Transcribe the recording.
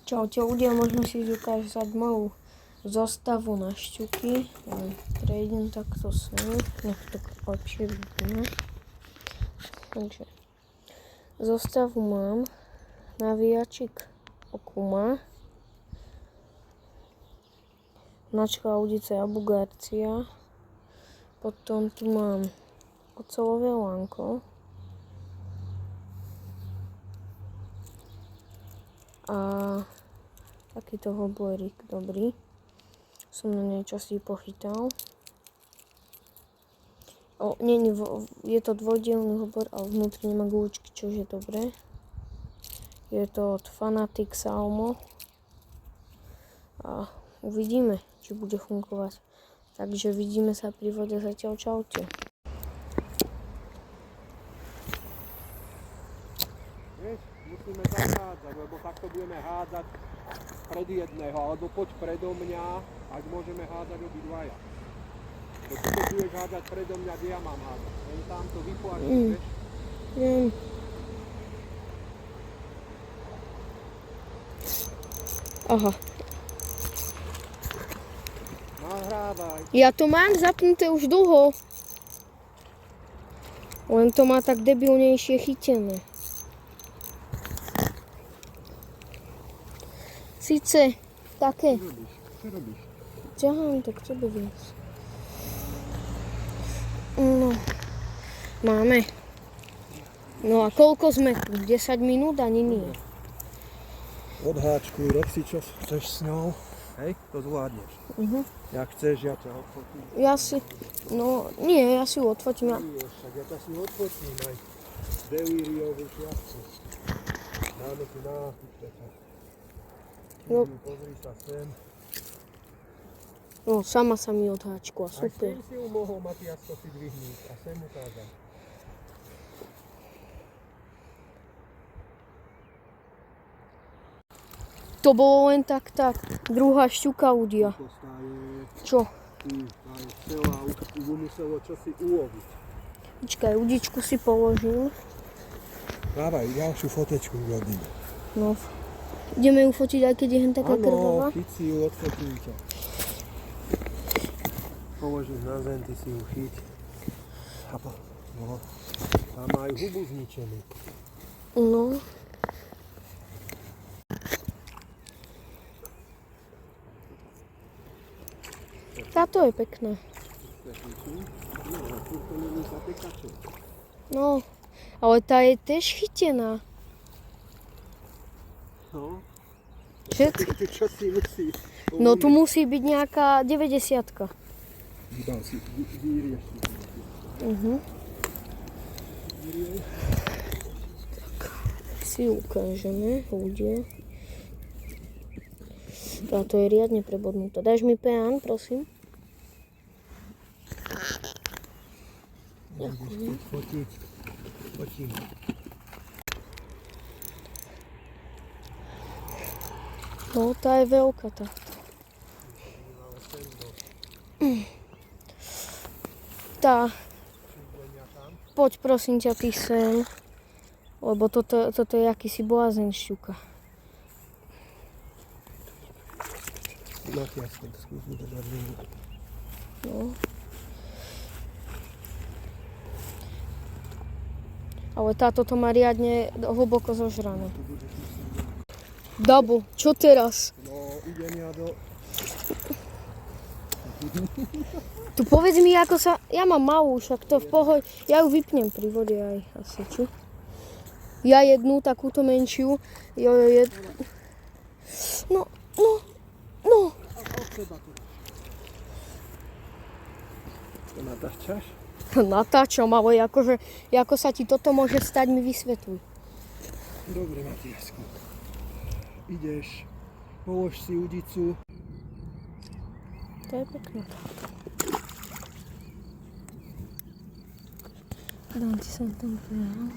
Čaute ľudia, môžeme si ukázať malú zostavu na šťuky. Prejdem takto sem, nech to lepšie vidíme. Takže zostavu mám navíjačik Okuma, značka Audice Abu Garcia, potom tu mám oceľové lánko a takýto hoblerik dobrý. Som na nej časí pochytal. Je to dvojdielny hobler, ale vnútri nemá guličky, čo je dobré. Je to od Fanatic Salmo. A uvidíme, či bude fungovať. Takže vidíme sa pri vode, zatiaľ čaute. Musíme zachádzať, lebo takto budeme hádzať pred jedného, alebo poď predo mňa, ať môžeme hádzať obidvaja. Keď ty budeš hádzať predo mňa, kde ja mám hádzať? Len tam to vyplačíš, vieš? Aha. Nahrávaj. Ja to mám zapnuté už dlho. Len to má tak debilnejšie chytené. Sice také. Čo robíš? Ťahám to k tebe viac. No. Máme. No a koľko sme tu? 10 minút ani nie. Odháčkuj, rob si čo chceš s ňou. Hej, to zvládneš. Jak chceš, ja ťa odfotím. Ja si ju odfotím. Však ja ťa si odfotím aj delíriovú šľapcu. Dáme tu náhľad. No. Pozri sa sem. No, sama sa mi odháčkla, Aj super. sem si ju mohol Matiasko si dvihnúť a sem ukázať. To bolo len tak. Druhá šťuka ľudia. To stáje, Čo? tá je celá, už muselo čosi uloviť. Počkaj, udičku si položím. Dávaj, ďalšiu fotečku urobím. No. Ideme ju fotiť, aj keď je hen taká krvavá? Áno, chyť si ju, odfotím ťa. Položíš na zem, ty si ju chyť. No, tam má aj hubu zničenú. No. Táto je pekná. No, ale tá je tiež chytená. No. Čo si musí? No tu musí byť nejaká 90-ka. Dal si, vyrieš si. Tak si ukážeme, ľudia. Táto je riadne prebodnutá. Dáš mi peán, prosím? Ďakujem. Fotím. No, tá je veľká táto. Tá. Poď prosím ťa ty sem. Lebo toto je akýsi blázen šťuka. Matiasko, skús mi to dať vyhnúť. No. Ale táto to má riadne hlboko zožrané. Dabo, čo teraz? No, idem ja do... Tu povedz mi, ako sa... Ja mám malú, však to v pohode. Ja ju vypnem pri vode aj asi, či? Ja jednu, takúto menšiu. No. To natáčaš? Natáčam, ale akože, ako sa ti toto môže stať, mi vysvetľuj. Dobre, Matiasku. Ideš, polož si udicu. To je pekné. Dám ti sem ten priam.